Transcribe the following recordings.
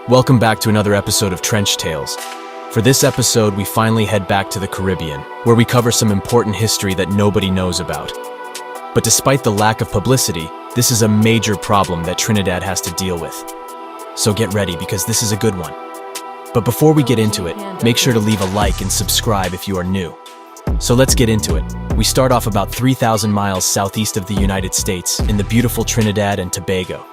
Welcome back to another episode of Trench Tales. For this episode, we finally head back to the Caribbean, where we cover some important history that nobody knows about. But despite the lack of publicity, this is a major problem that Trinidad has to deal with. So get ready, because this is a good one. But before we get into it, make sure to leave a like and subscribe if you are new. So let's get into it. We start off about 3,000 miles southeast of the United States, in the beautiful Trinidad and Tobago.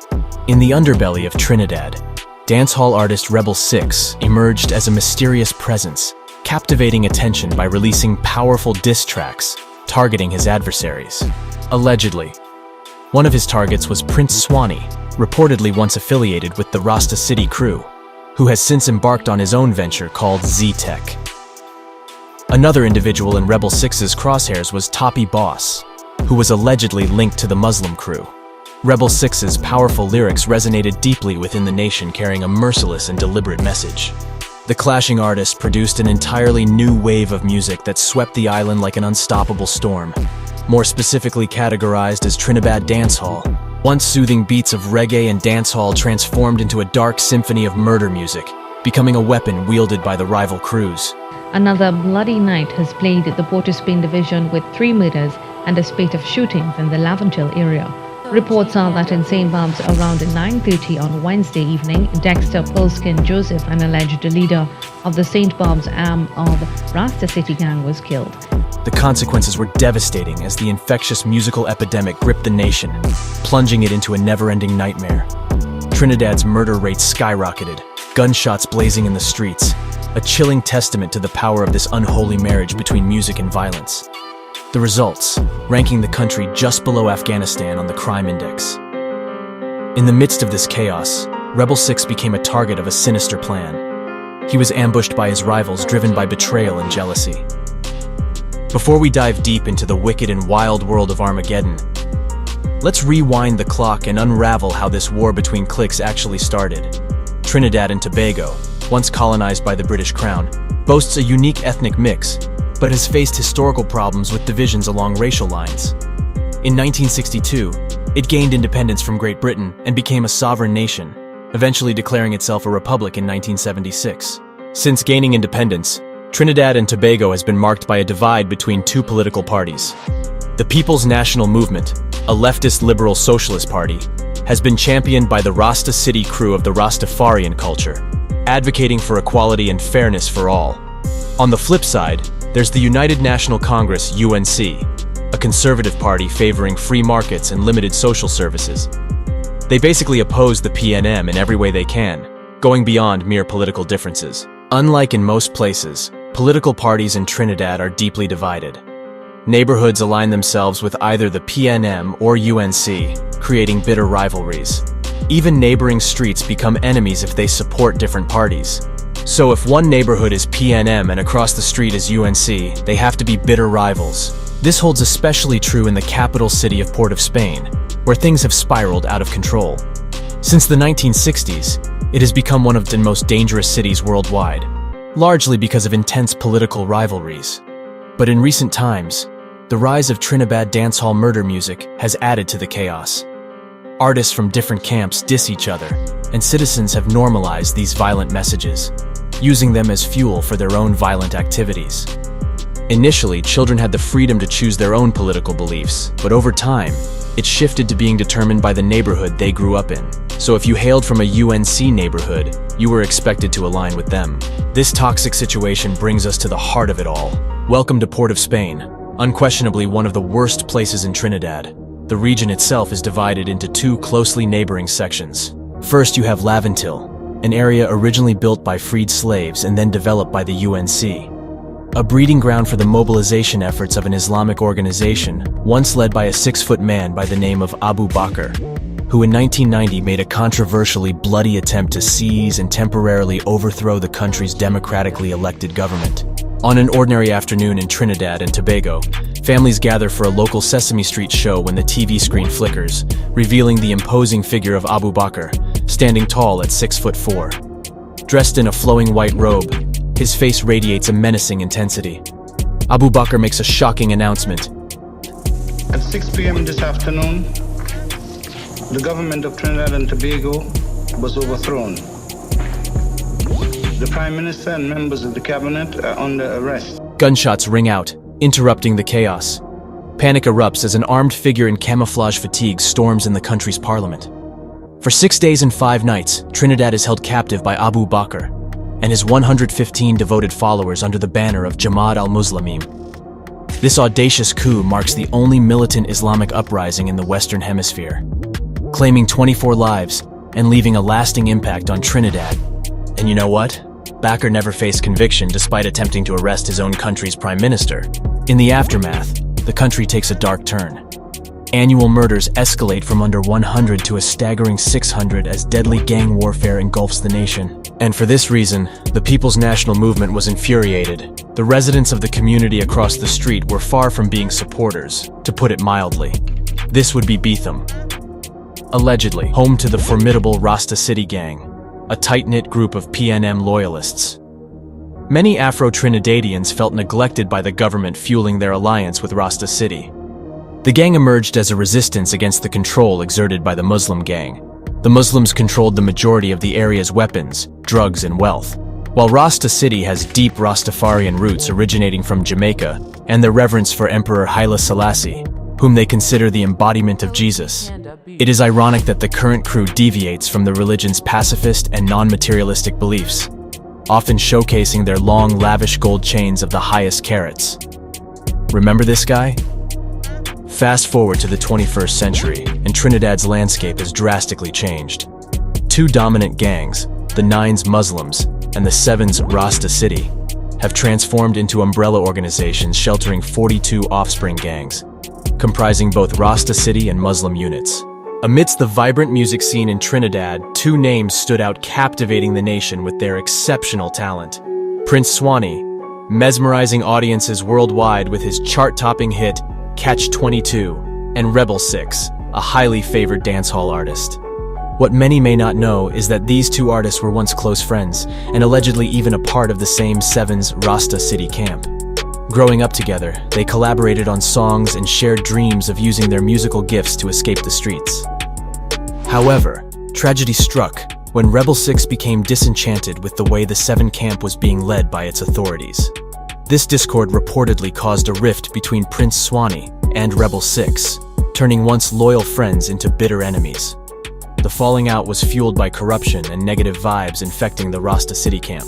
In the underbelly of Trinidad, dancehall artist Rebel 6 emerged as a mysterious presence, captivating attention by releasing powerful diss tracks, targeting his adversaries. Allegedly, one of his targets was Prince Swanee, reportedly once affiliated with the Rasta City crew, who has since embarked on his own venture called Z-Tech. Another individual in Rebel 6's crosshairs was Toppy Boss, who was allegedly linked to the Muslim crew. Rebel 6's powerful lyrics resonated deeply within the nation, carrying a merciless and deliberate message. The clashing artists produced an entirely new wave of music that swept the island like an unstoppable storm. More specifically categorized as Trinidad dancehall, once soothing beats of reggae and dancehall transformed into a dark symphony of murder music, becoming a weapon wielded by the rival crews. Another bloody night has plagued the Port of Spain division with 3 murders and a spate of shootings in the Laventil area. Reports are that in St. Barb's around 9:30 on Wednesday evening, Dexter Polskin Joseph, an alleged leader of the St. Barb's arm of Rasta City gang, was killed. The consequences were devastating as the infectious musical epidemic gripped the nation, plunging it into a never-ending nightmare. Trinidad's murder rates skyrocketed, gunshots blazing in the streets, a chilling testament to the power of this unholy marriage between music and violence. The results, ranking the country just below Afghanistan on the crime index. In the midst of this chaos, Rebel 6 became a target of a sinister plan. He was ambushed by his rivals, driven by betrayal and jealousy. Before we dive deep into the wicked and wild world of Armageddon, let's rewind the clock and unravel how this war between cliques actually started. Trinidad and Tobago, once colonized by the British Crown, boasts a unique ethnic mix, but has faced historical problems with divisions along racial lines. In 1962, it gained independence from Great Britain and became a sovereign nation, eventually declaring itself a republic in 1976. Since gaining independence, Trinidad and Tobago has been marked by a divide between 2 political parties. The People's National Movement, a leftist liberal socialist party, has been championed by the Rasta City crew of the Rastafarian culture, advocating for equality and fairness for all. On the flip side, there's the United National Congress, UNC, a conservative party favoring free markets and limited social services. They basically oppose the PNM in every way they can, going beyond mere political differences. Unlike in most places, political parties in Trinidad are deeply divided. Neighborhoods align themselves with either the PNM or UNC, creating bitter rivalries. Even neighboring streets become enemies if they support different parties. So if one neighborhood is PNM and across the street is UNC, they have to be bitter rivals. This holds especially true in the capital city of Port of Spain, where things have spiraled out of control. Since the 1960s, it has become one of the most dangerous cities worldwide, largely because of intense political rivalries. But in recent times, the rise of Trinidad dancehall murder music has added to the chaos. Artists from different camps diss each other, and citizens have normalized these violent messages, using them as fuel for their own violent activities. Initially, children had the freedom to choose their own political beliefs, but over time, it shifted to being determined by the neighborhood they grew up in. So if you hailed from a UNC neighborhood, you were expected to align with them. This toxic situation brings us to the heart of it all. Welcome to Port of Spain, unquestionably one of the worst places in Trinidad. The region itself is divided into 2 closely neighboring sections. First, you have Laventil, an area originally built by freed slaves and then developed by the UNC. A breeding ground for the mobilization efforts of an Islamic organization, once led by a 6-foot man by the name of Abu Bakr, who in 1990 made a controversially bloody attempt to seize and temporarily overthrow the country's democratically elected government. On an ordinary afternoon in Trinidad and Tobago, families gather for a local Sesame Street show when the TV screen flickers, revealing the imposing figure of Abu Bakr, standing tall at 6'4". Dressed in a flowing white robe, his face radiates a menacing intensity. Abu Bakr makes a shocking announcement. At 6 p.m. this afternoon, the government of Trinidad and Tobago was overthrown. The Prime Minister and members of the cabinet are under arrest. Gunshots ring out, interrupting the chaos. Panic erupts as an armed figure in camouflage fatigues storms in the country's parliament. For 6 days and 5 nights, Trinidad is held captive by Abu Bakr and his 115 devoted followers under the banner of Jamaat al-Muslimin. This audacious coup marks the only militant Islamic uprising in the Western Hemisphere, claiming 24 lives and leaving a lasting impact on Trinidad. And you know what? Bakr never faced conviction despite attempting to arrest his own country's prime minister. In the aftermath, the country takes a dark turn. Annual murders escalate from under 100 to a staggering 600 as deadly gang warfare engulfs the nation. And for this reason, the People's National Movement was infuriated. The residents of the community across the street were far from being supporters, to put it mildly. This would be Beetham, allegedly home to the formidable Rasta City gang, a tight-knit group of PNM loyalists. Many Afro-Trinidadians felt neglected by the government fueling their alliance with Rasta City. The gang emerged as a resistance against the control exerted by the Muslim gang. The Muslims controlled the majority of the area's weapons, drugs, and wealth, while Rasta City has deep Rastafarian roots originating from Jamaica and their reverence for Emperor Haile Selassie, whom they consider the embodiment of Jesus. It is ironic that the current crew deviates from the religion's pacifist and non-materialistic beliefs, often showcasing their long, lavish gold chains of the highest carats. Remember this guy? Fast forward to the 21st century, and Trinidad's landscape has drastically changed. 2 dominant gangs, the Nine's Muslims and the Seven's Rasta City, have transformed into umbrella organizations sheltering 42 offspring gangs, comprising both Rasta City and Muslim units. Amidst the vibrant music scene in Trinidad, 2 names stood out, captivating the nation with their exceptional talent. Prince Swanee, mesmerizing audiences worldwide with his chart-topping hit, Catch 22, and Rebel 6, a highly favored dancehall artist. What many may not know is that these 2 artists were once close friends, and allegedly even a part of the same Seven's Rasta City camp. Growing up together, they collaborated on songs and shared dreams of using their musical gifts to escape the streets. However, tragedy struck when Rebel 6 became disenchanted with the way the Seven camp was being led by its authorities. This discord reportedly caused a rift between Prince Swanee and Rebel 6, turning once loyal friends into bitter enemies. The falling out was fueled by corruption and negative vibes infecting the Rasta City camp.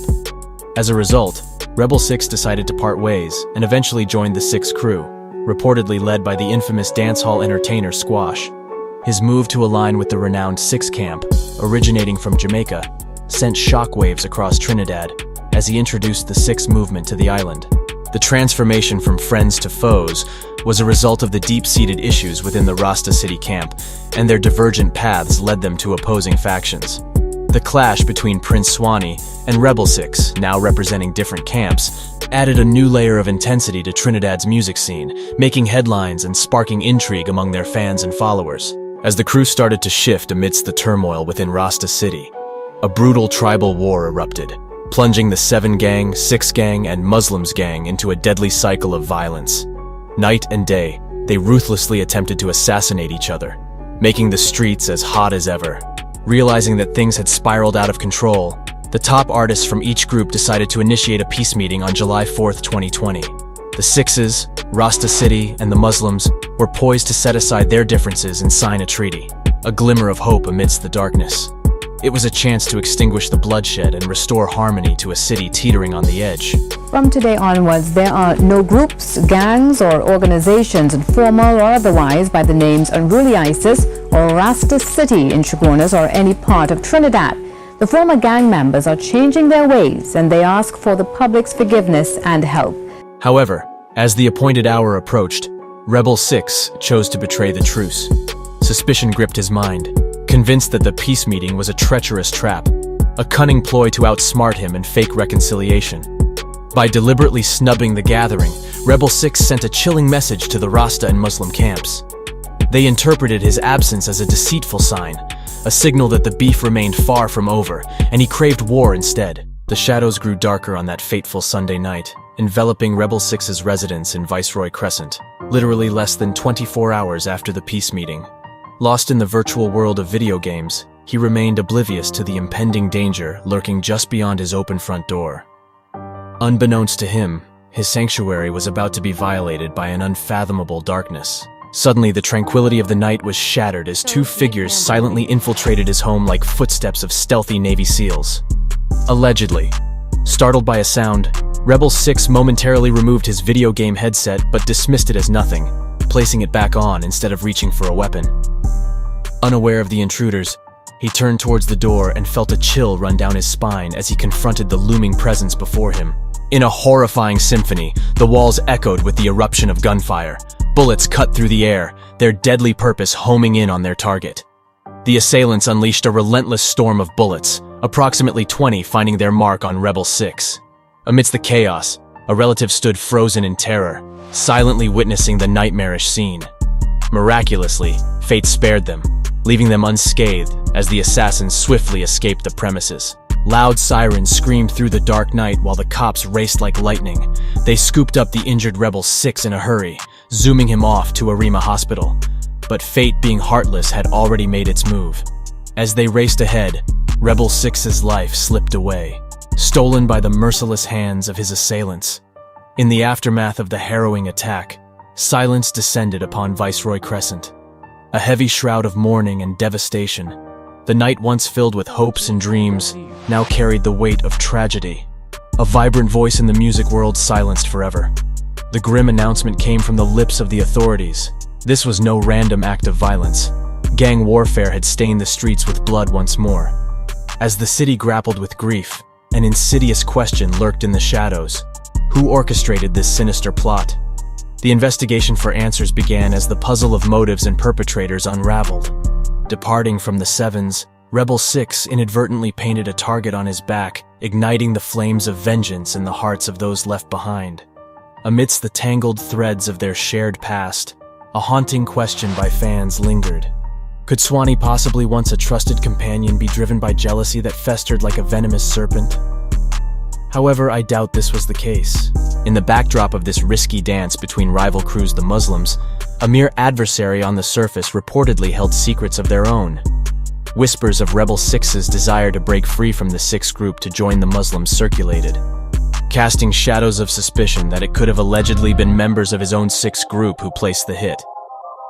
As a result, Rebel 6 decided to part ways and eventually joined the 6 crew, reportedly led by the infamous dancehall entertainer Squash. His move to align with the renowned 6 camp, originating from Jamaica, sent shockwaves across Trinidad as he introduced the 6 movement to the island. The transformation from friends to foes was a result of the deep-seated issues within the Rasta City camp, and their divergent paths led them to opposing factions. The clash between Prince Swanee and Rebel 6, now representing different camps, added a new layer of intensity to Trinidad's music scene, making headlines and sparking intrigue among their fans and followers. As the crew started to shift amidst the turmoil within Rasta City, a brutal tribal war erupted, plunging the 7 gang, 6 gang, and Muslims gang into a deadly cycle of violence. Night and day, they ruthlessly attempted to assassinate each other, making the streets as hot as ever. Realizing that things had spiraled out of control, the top artists from each group decided to initiate a peace meeting on July 4th, 2020. The 6s, Rasta City, and the Muslims were poised to set aside their differences and sign a treaty, a glimmer of hope amidst the darkness. It was a chance to extinguish the bloodshed and restore harmony to a city teetering on the edge. From today onwards, there are no groups, gangs, or organizations, informal or otherwise, by the names Unruly ISIS or Rasta City in Chaguanas or any part of Trinidad. The former gang members are changing their ways, and they ask for the public's forgiveness and help. However, as the appointed hour approached, Rebel 6 chose to betray the truce. Suspicion gripped his mind, convinced that the peace meeting was a treacherous trap, a cunning ploy to outsmart him and fake reconciliation. By deliberately snubbing the gathering, Rebel 6 sent a chilling message to the Rasta and Muslim camps. They interpreted his absence as a deceitful sign, a signal that the beef remained far from over, and he craved war instead. The shadows grew darker on that fateful Sunday night, enveloping Rebel 6's residence in Viceroy Crescent, literally less than 24 hours after the peace meeting. Lost in the virtual world of video games, he remained oblivious to the impending danger lurking just beyond his open front door. Unbeknownst to him, his sanctuary was about to be violated by an unfathomable darkness. Suddenly, the tranquility of the night was shattered as two figures silently infiltrated his home like footsteps of stealthy Navy SEALs. Allegedly. Startled by a sound, Rebel 6 momentarily removed his video game headset but dismissed it as nothing, placing it back on instead of reaching for a weapon. Unaware of the intruders, he turned towards the door and felt a chill run down his spine as he confronted the looming presence before him. In a horrifying symphony, the walls echoed with the eruption of gunfire. Bullets cut through the air, their deadly purpose homing in on their target. The assailants unleashed a relentless storm of bullets, approximately 20 finding their mark on Rebel 6. Amidst the chaos, a relative stood frozen in terror, silently witnessing the nightmarish scene. Miraculously, fate spared them, leaving them unscathed as the assassins swiftly escaped the premises. Loud sirens screamed through the dark night while the cops raced like lightning. They scooped up the injured Rebel 6 in a hurry, zooming him off to Arima Hospital. But fate, being heartless, had already made its move. As they raced ahead, Rebel 6's life slipped away, stolen by the merciless hands of his assailants. In the aftermath of the harrowing attack, silence descended upon Viceroy Crescent. A heavy shroud of mourning and devastation. The night once filled with hopes and dreams now carried the weight of tragedy. A vibrant voice in the music world silenced forever. The grim announcement came from the lips of the authorities. This was no random act of violence. Gang warfare had stained the streets with blood once more. As the city grappled with grief, an insidious question lurked in the shadows. Who orchestrated this sinister plot? The investigation for answers began as the puzzle of motives and perpetrators unraveled. Departing from the Sevens, Rebel 6 inadvertently painted a target on his back, igniting the flames of vengeance in the hearts of those left behind. Amidst the tangled threads of their shared past, a haunting question by fans lingered. Could Swanee, possibly once a trusted companion, be driven by jealousy that festered like a venomous serpent? However, I doubt this was the case. In the backdrop of this risky dance between rival crews, the Muslims, a mere adversary on the surface reportedly held secrets of their own. Whispers of Rebel 6's desire to break free from the Sixth group to join the Muslims circulated, casting shadows of suspicion that it could have allegedly been members of his own Sixth group who placed the hit.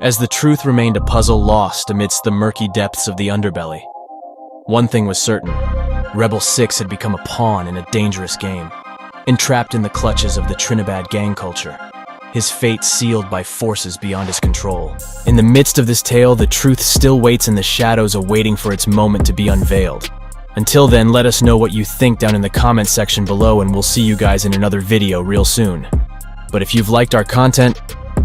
As the truth remained a puzzle lost amidst the murky depths of the underbelly, one thing was certain: Rebel 6 had become a pawn in a dangerous game, entrapped in the clutches of the Trinidad gang culture, his fate sealed by forces beyond his control. In the midst of this tale, the truth still waits in the shadows, awaiting for its moment to be unveiled. Until then, let us know what you think down in the comments section below, and we'll see you guys in another video real soon. But if you've liked our content,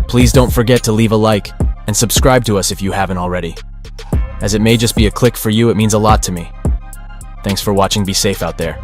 please don't forget to leave a like and subscribe to us if you haven't already. As it may just be a click for you, it means a lot to me. Thanks for watching. Be safe out there.